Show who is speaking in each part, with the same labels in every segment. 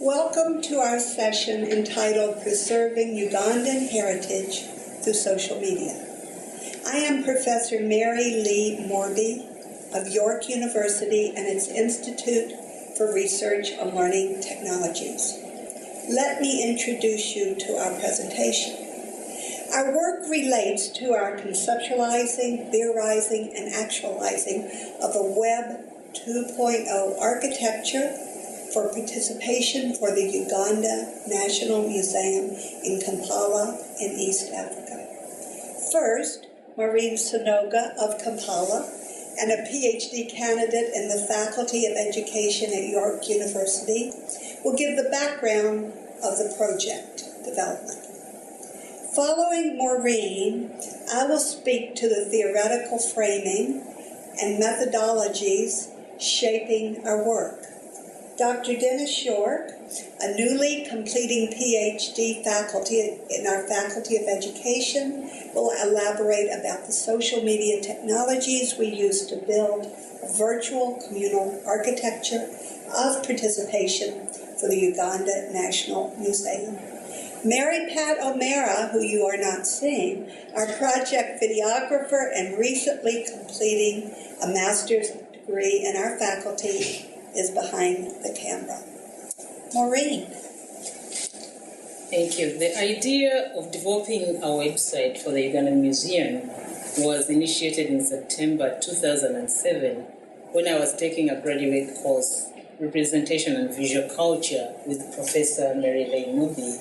Speaker 1: Welcome to our session entitled Preserving Ugandan Heritage Through Social Media. I am Professor Mary Lee Morby of York University and its Institute for Research on Learning Technologies. Let me introduce you to our presentation. Our work relates to our conceptualizing, theorizing, and actualizing of a Web 2.0 architecture for participation for the Uganda National Museum in Kampala in East Africa. First, Maureen Sanoga of Kampala and a PhD candidate in the Faculty of Education at York University will give the background of the project development. Following Maureen, I will speak to the theoretical framing and methodologies shaping our work. Dr. Dennis York, a newly completing PhD faculty in our Faculty of Education, will elaborate about the social media technologies we use to build a virtual communal architecture of participation for the Uganda National Museum. Mary Pat O'Mara, who you are not seeing, our project videographer and recently completing a master's degree in our faculty, is behind the camera. Maureen.
Speaker 2: Thank you. The idea of developing a website for the Ugandan Museum was initiated in September 2007 when I was taking a graduate course, Representation and Visual Culture, with Professor Mary Lee Morby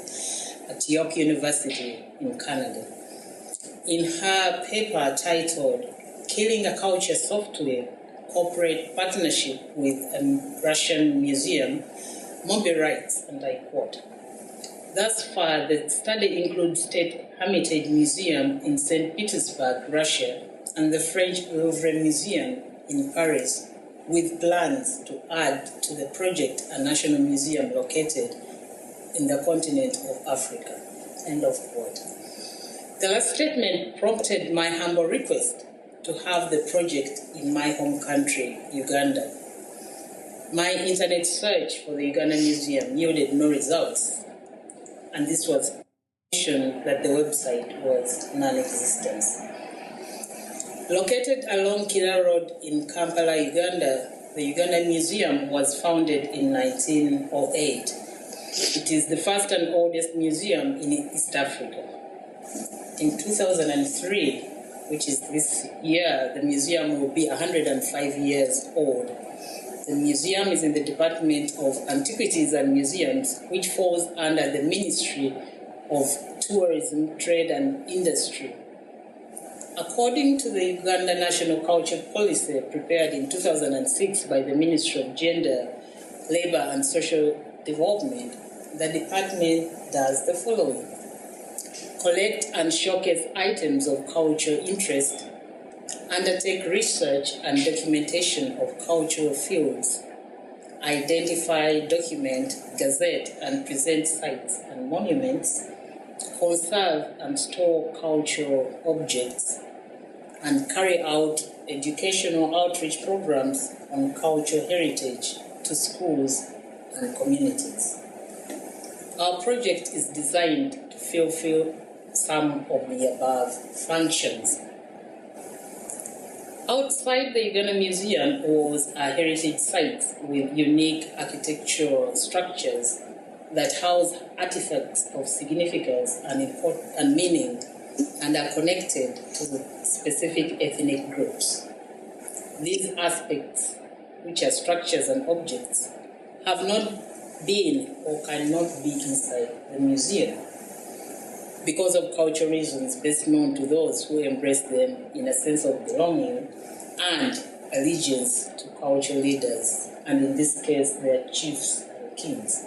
Speaker 2: at York University in Canada. In her paper titled Killing a Culture Software, Corporate Partnership with a Russian Museum, Morby writes, and I quote, "Thus far, the study includes State Hermitage Museum in St. Petersburg, Russia, and the French Louvre Museum in Paris, with plans to add to the project a national museum located in the continent of Africa." End of quote. The last statement prompted my humble request to have the project in my home country, Uganda. My internet search for the Uganda Museum yielded no results, and this was indication that the website was non-existent. Located along Kira Road in Kampala, Uganda, the Uganda Museum was founded in 1908. It is the first and oldest museum in East Africa. In 2003, which is this year, the museum will be 105 years old. The museum is in the Department of Antiquities and Museums, which falls under the Ministry of Tourism, Trade and Industry. According to the Uganda National Culture Policy prepared in 2006 by the Ministry of Gender, Labour and Social Development, the department does the following: collect and showcase items of cultural interest, undertake research and documentation of cultural fields, identify, document, gazette and present sites and monuments, conserve and store cultural objects, and carry out educational outreach programs on cultural heritage to schools and communities. Our project is designed to fulfill some of the above functions. Outside the Uganda Museum was a heritage site with unique architectural structures that house artifacts of significance and meaning and are connected to the specific ethnic groups. These aspects, which are structures and objects, have not been or cannot be inside the museum because of cultural reasons best known to those who embrace them in a sense of belonging and allegiance to cultural leaders, and in this case, their chiefs and kings.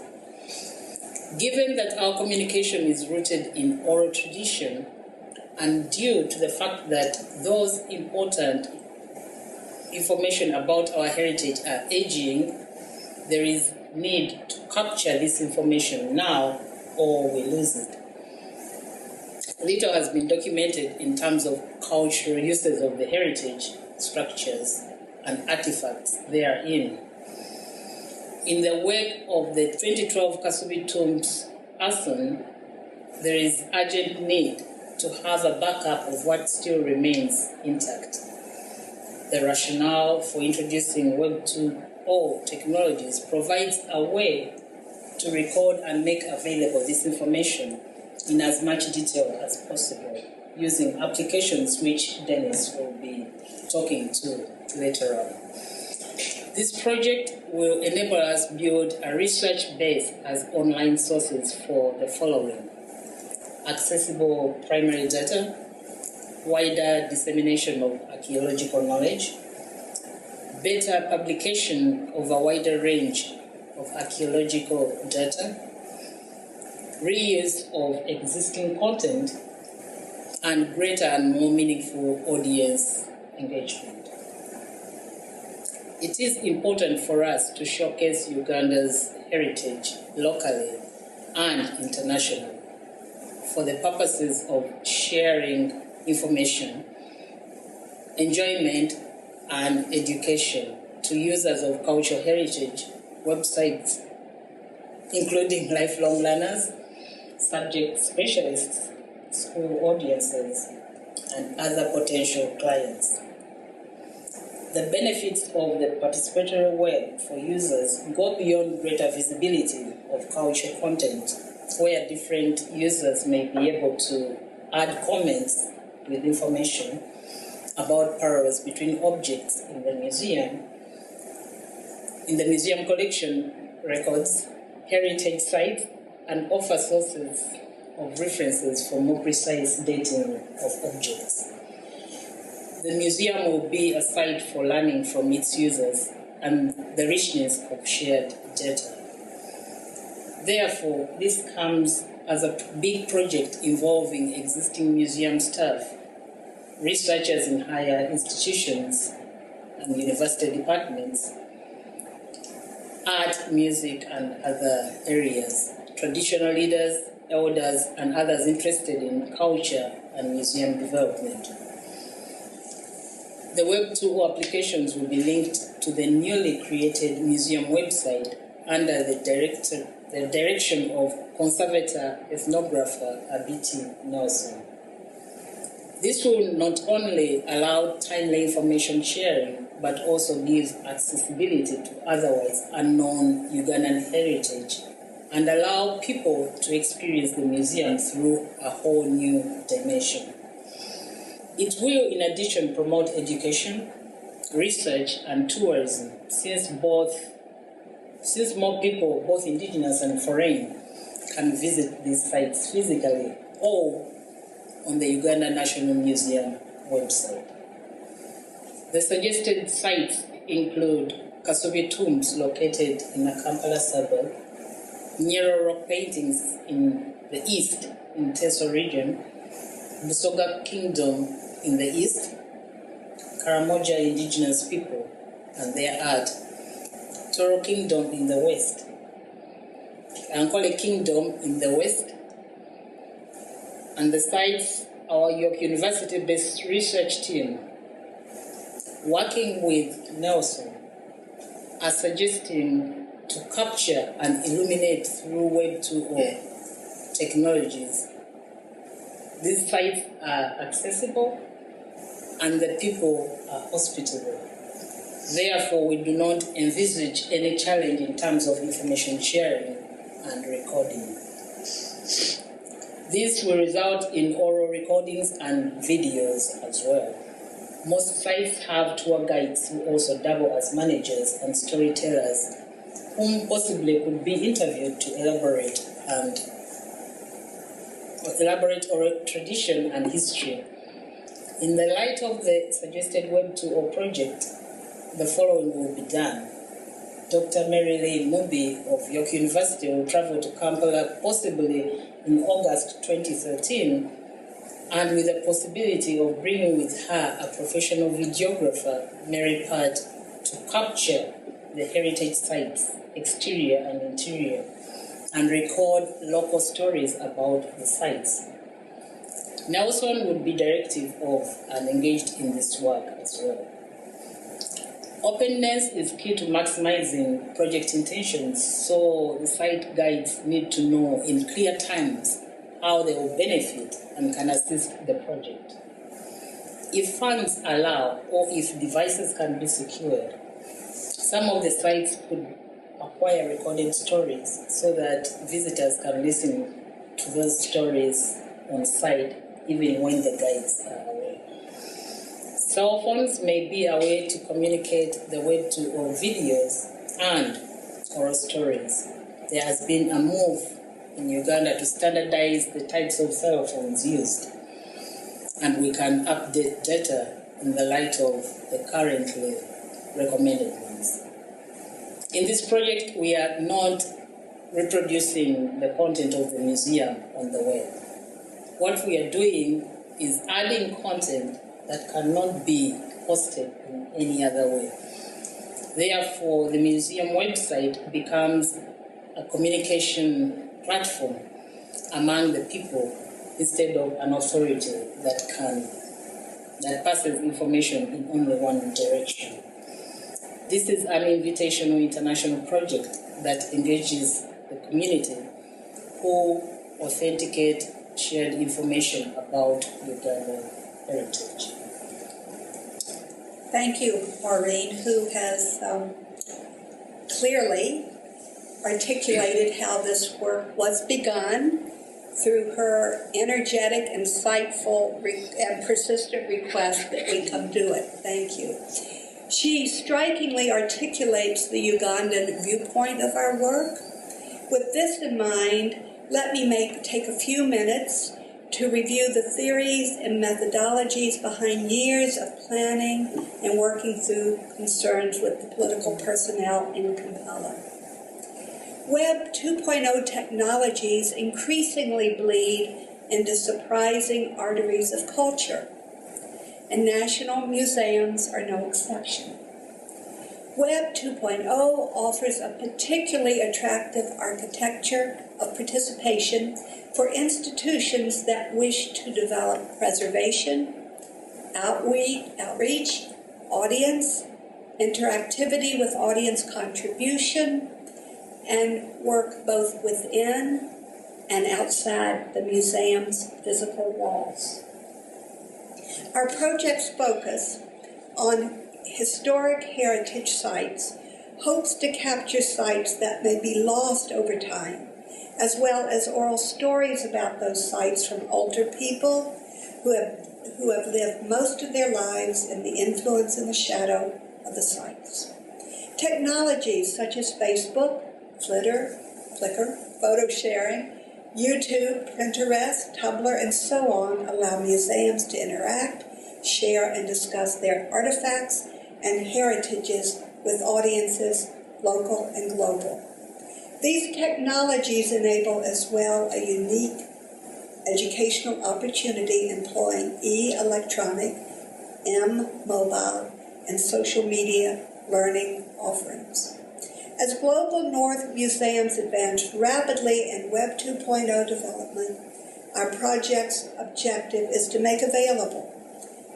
Speaker 2: Given that our communication is rooted in oral tradition, and due to the fact that those important information about our heritage are aging, there is need to capture this information now or we lose it. Little has been documented in terms of cultural uses of the heritage structures and artifacts therein. In the wake of the 2012 Kasubi Tombs arson, there is urgent need to have a backup of what still remains intact. The rationale for introducing Web 2.0 technologies provides a way to record and make available this information in as much detail as possible using applications which Dennis will be talking to later on. This project will enable us build a research base as online sources for the following: accessible primary data, wider dissemination of archaeological knowledge, better publication of a wider range of archaeological data, reuse of existing content, and greater and more meaningful audience engagement. It is important for us to showcase Uganda's heritage locally and internationally for the purposes of sharing information, enjoyment, and education to users of cultural heritage websites, including lifelong learners, subject specialists, school audiences, and other potential clients. The benefits of the participatory web for users go beyond greater visibility of cultural content, where different users may be able to add comments with information about parallels between objects in the museum collection records, heritage sites, and offer sources of references for more precise dating of objects. The museum will be a site for learning from its users and the richness of shared data. Therefore, this comes as a big project involving existing museum staff, researchers in higher institutions and university departments, art, music, and other areas, traditional leaders, elders, and others interested in culture and museum development. The Web 2.0 applications will be linked to the newly created museum website under the direction of conservator ethnographer Abiti Nelson. This will not only allow timely information sharing, but also give accessibility to otherwise unknown Ugandan heritage and allow people to experience the museum through a whole new dimension. It will, in addition, promote education, research, and tourism, since more people, both indigenous and foreign, can visit these sites physically or on the Uganda National Museum website. The suggested sites include Kasubi Tombs, located in a Kampala suburb, Nyero rock paintings in the east, in Teso region, Busoga Kingdom in the east, Karamoja indigenous people and their art, Toro Kingdom in the west, Ankole Kingdom in the west, and the sites our York University-based research team, working with Nelson, are suggesting to capture and illuminate through Web 2.0 technologies. These sites are accessible and the people are hospitable. Therefore, we do not envisage any challenge in terms of information sharing and recording. This will result in oral recordings and videos as well. Most sites have tour guides who also double as managers and storytellers, whom possibly could be interviewed to elaborate oral tradition and history. In the light of the suggested Web 2.0 project, the following will be done. Dr. Mary Lee Mubi of York University will travel to Kampala possibly in August 2013, and with the possibility of bringing with her a professional videographer, Mary Part, to capture the heritage sites, exterior and interior, and record local stories about the sites. Nelson would be directive of and engaged in this work as well. Openness is key to maximizing project intentions, so the site guides need to know in clear terms how they will benefit and can assist the project. If funds allow or if devices can be secured, some of the sites could acquire recorded stories so that visitors can listen to those stories on site even when the guides are away. Cell phones may be a way to communicate the web to or videos and oral stories. There has been a move in Uganda to standardize the types of cell phones used, and we can update data in the light of the currently recommended ones. In this project, we are not reproducing the content of the museum on the web. What we are doing is adding content that cannot be hosted in any other way. Therefore, the museum website becomes a communication platform among the people instead of an authority that passes information in only one direction. This is an invitational international project that engages the community who authenticate shared information about Ugandan heritage.
Speaker 1: Thank you, Maureen, who has clearly articulated how this work was begun through her energetic, insightful, and persistent request that we come do it. Thank you. She strikingly articulates the Ugandan viewpoint of our work. With this in mind, let me take a few minutes to review the theories and methodologies behind years of planning and working through concerns with the political personnel in Kampala. Web 2.0 technologies increasingly bleed into surprising arteries of culture, and national museums are no exception. Web 2.0 offers a particularly attractive architecture of participation for institutions that wish to develop preservation, outreach, audience, interactivity with audience contribution, and work both within and outside the museum's physical walls. Our project's focus on historic heritage sites hopes to capture sites that may be lost over time, as well as oral stories about those sites from older people who have lived most of their lives in the influence and the shadow of the sites. Technologies such as Facebook, Flickr, photo sharing, YouTube, Pinterest, Tumblr, and so on allow museums to interact, share, and discuss their artifacts and heritages with audiences, local and global. These technologies enable as well a unique educational opportunity employing e-electronic, m-mobile, and social media learning offerings. As Global North museums advance rapidly in Web 2.0 development, our project's objective is to make available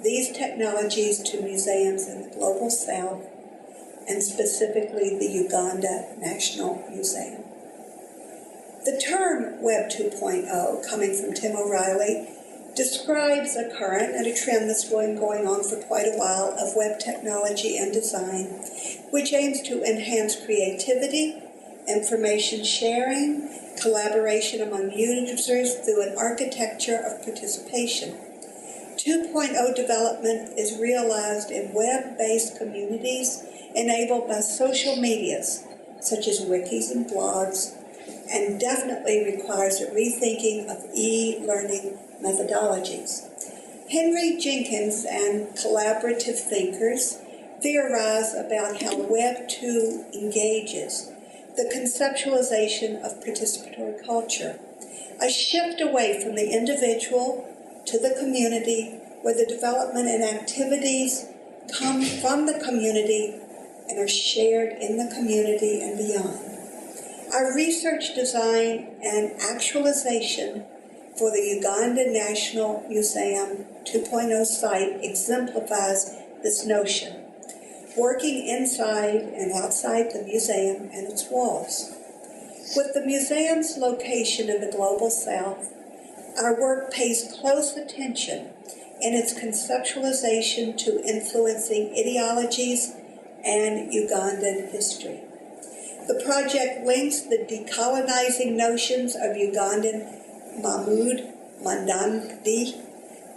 Speaker 1: these technologies to museums in the Global South, and specifically the Uganda National Museum. The term Web 2.0, coming from Tim O'Reilly, describes a current and a trend that's been going on for quite a while of web technology and design, which aims to enhance creativity, information sharing, collaboration among users through an architecture of participation. 2.0 development is realized in web-based communities enabled by social medias, such as wikis and blogs, and definitely requires a rethinking of e-learning methodologies. Henry Jenkins and collaborative thinkers theorize about how Web 2 engages the conceptualization of participatory culture, a shift away from the individual to the community, where the development and activities come from the community and are shared in the community and beyond. Our research, design, and actualization for the Uganda National Museum 2.0 site exemplifies this notion. working inside and outside the museum and its walls. With the museum's location in the Global South, our work pays close attention in its conceptualization to influencing ideologies and Ugandan history. The project links the decolonizing notions of Ugandan Mahmoud Mandandi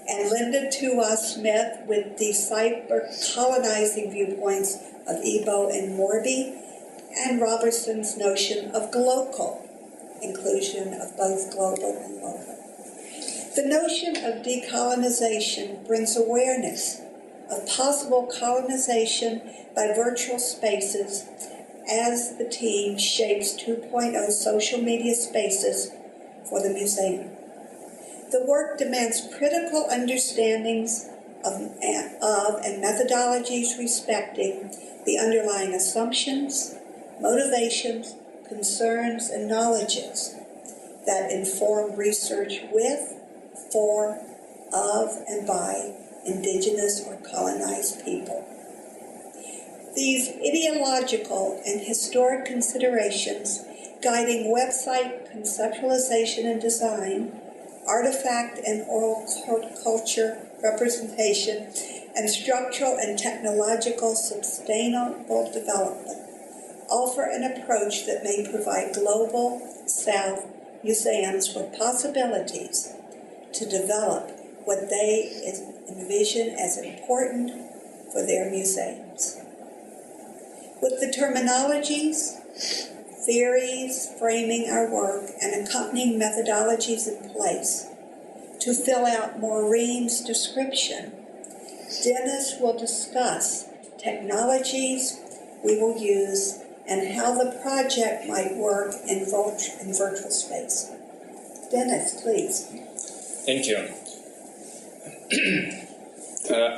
Speaker 1: and Linda Tuwa Smith with the cyber-colonizing viewpoints of Igbo and Morbi, and Robertson's notion of glocal, inclusion of both global and local. The notion of decolonization brings awareness of possible colonization by virtual spaces as the team shapes 2.0 social media spaces for the museum. The work demands critical understandings of and methodologies respecting the underlying assumptions, motivations, concerns, and knowledges that inform research with, for, of, and by indigenous or colonized people. These ideological and historic considerations guiding website conceptualization and design, artifact and oral culture representation, and structural and technological sustainable development offer an approach that may provide Global South museums with possibilities to develop what they envision as important for their museums. With the terminologies, theories framing our work, and accompanying methodologies in place to fill out Maureen's description, Dennis will discuss technologies we will use and how the project might work in virtual space. Dennis, please.
Speaker 3: Thank you.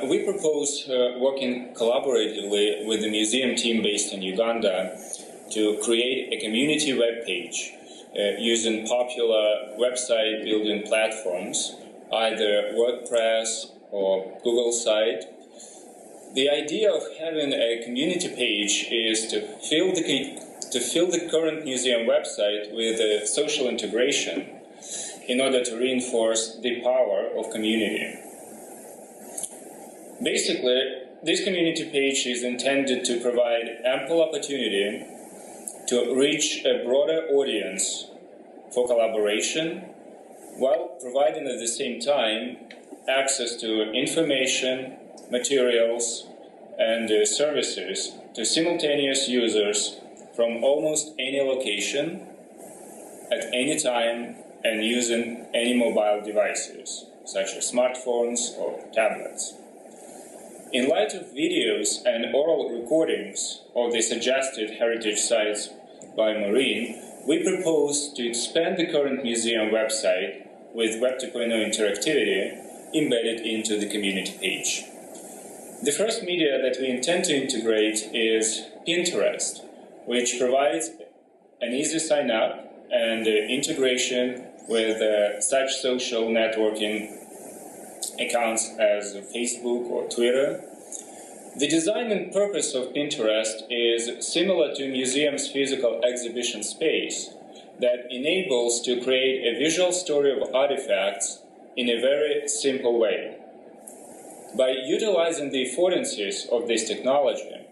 Speaker 3: We propose working collaboratively with the museum team based in Uganda to create a community web page using popular website building platforms, either WordPress or Google site. The idea of having a community page is to fill the current museum website with social integration in order to reinforce the power of community. Basically, this community page is intended to provide ample opportunity to reach a broader audience for collaboration, while providing at the same time access to information, materials, and services to simultaneous users from almost any location, at any time, and using any mobile devices, such as smartphones or tablets. In light of videos and oral recordings of the suggested heritage sites by Maureen, we propose to expand the current museum website with Web 2.0 interactivity embedded into the community page. The first media that we intend to integrate is Pinterest, which provides an easy sign-up and integration with such social networking accounts as Facebook or Twitter. The design and purpose of Pinterest is similar to a museum's physical exhibition space that enables to create a visual story of artifacts in a very simple way. By utilizing the affordances of this technology,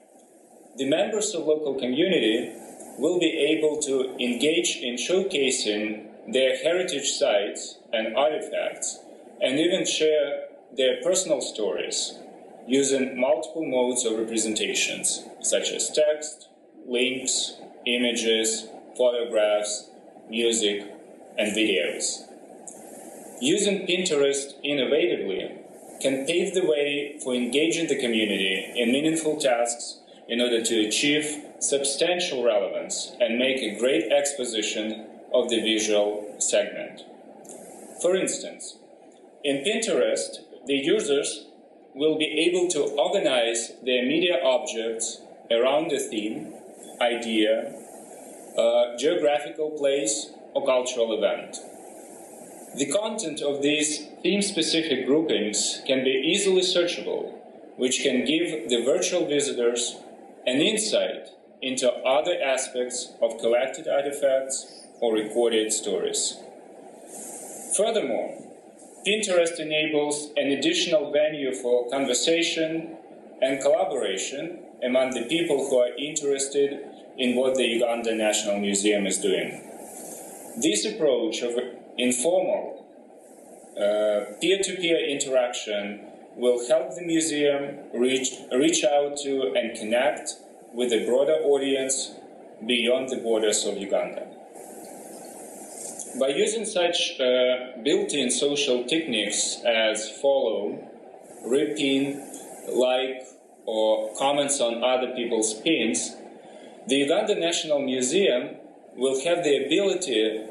Speaker 3: the members of local community will be able to engage in showcasing their heritage sites and artifacts, and even share their personal stories using multiple modes of representations, such as text, links, images, photographs, music, and videos. Using Pinterest innovatively can pave the way for engaging the community in meaningful tasks in order to achieve substantial relevance and make a great exposition of the visual segment. For instance, in Pinterest, the users will be able to organize their media objects around a theme, idea, geographical place, or cultural event. The content of these theme-specific groupings can be easily searchable which can give the virtual visitors an insight into other aspects of collected artifacts or recorded stories. Furthermore, Pinterest enables an additional venue for conversation and collaboration among the people who are interested in what the Uganda National Museum is doing. This approach of informal, peer-to-peer interaction will help the museum reach out to and connect with a broader audience beyond the borders of Uganda. By using such built-in social techniques as follow, repin, like, or comments on other people's pins, the Uganda National Museum will have the ability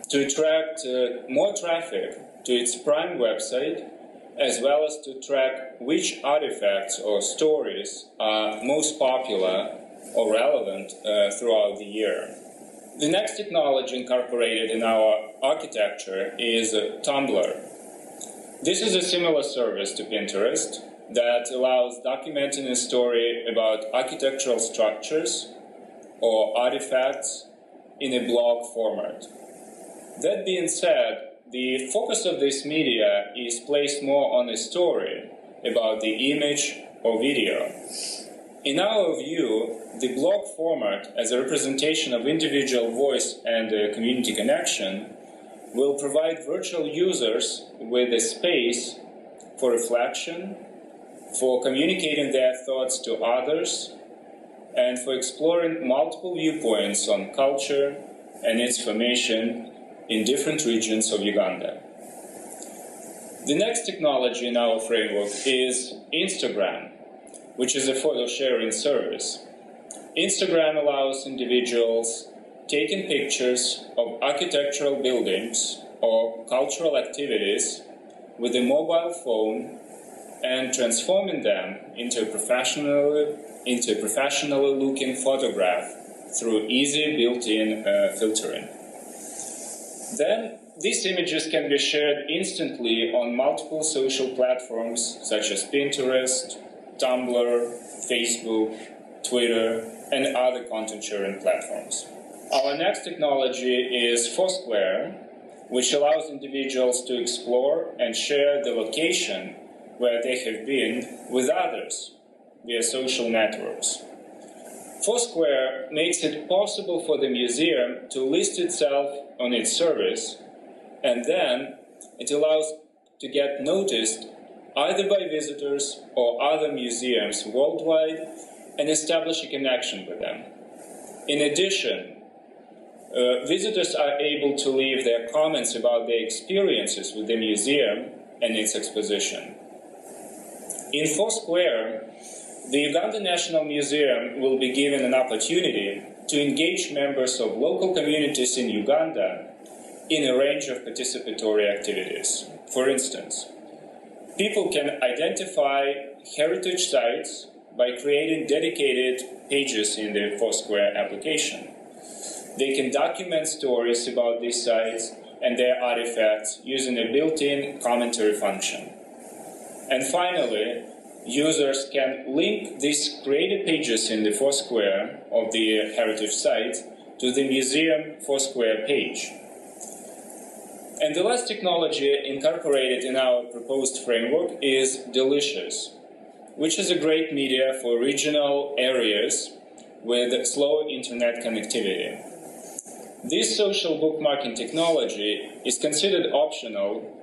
Speaker 3: to attract more traffic to its Prime website, as well as to track which artifacts or stories are most popular or relevant throughout the year. The next technology incorporated in our architecture is Tumblr. This is a similar service to Pinterest that allows documenting a story about architectural structures or artifacts in a blog format. That being said, the focus of this media is placed more on a story about the image or video. In our view, the blog format, as a representation of individual voice and community connection, will provide virtual users with a space for reflection, for communicating their thoughts to others, and for exploring multiple viewpoints on culture and its formation in different regions of Uganda. The next technology in our framework is Instagram, which is a photo sharing service. Instagram allows individuals taking pictures of architectural buildings or cultural activities with a mobile phone and transforming them into a professionally looking photograph through easy built-in filtering. Then these images can be shared instantly on multiple social platforms such as Pinterest, Tumblr, Facebook, Twitter, and other content sharing platforms. Our next technology is Foursquare, which allows individuals to explore and share the location where they have been with others via social networks. Foursquare makes it possible for the museum to list itself on its service, and then it allows to get noticed either by visitors or other museums worldwide and establish a connection with them. In addition, visitors are able to leave their comments about their experiences with the museum and its exposition. In Foursquare, the Uganda National Museum will be given an opportunity to engage members of local communities in Uganda in a range of participatory activities. For instance, people can identify heritage sites by creating dedicated pages in the Foursquare application. They can document stories about these sites and their artifacts using a built-in commentary function. And finally, users can link these created pages in the Foursquare of the heritage site to the museum Foursquare page. And the last technology incorporated in our proposed framework is Delicious, which is a great media for regional areas with slow internet connectivity. This social bookmarking technology is considered optional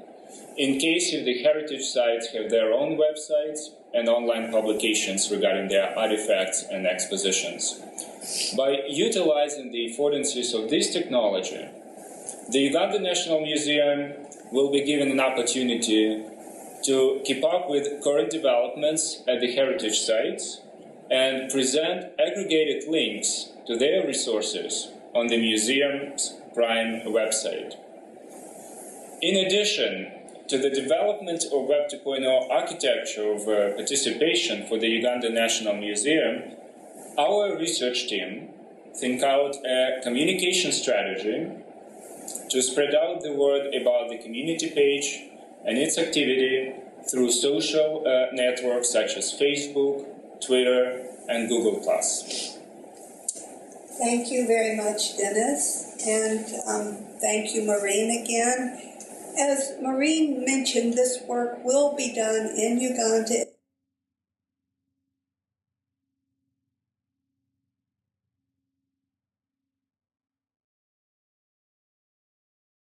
Speaker 3: in case if the heritage sites have their own websites and online publications regarding their artifacts and expositions. By utilizing the affordances of this technology, the Uganda National Museum will be given an opportunity to keep up with current developments at the heritage sites and present aggregated links to their resources on the museum's Prime website. In addition to the development of Web 2.0 architecture of participation for the Uganda National Museum, our research team think out a communication strategy to spread out the word about the community page and its activity through social networks such as Facebook, Twitter, and Google+.
Speaker 1: Thank you very much, Dennis, and thank you, Maureen, again. As Maureen mentioned, this work will be done in Uganda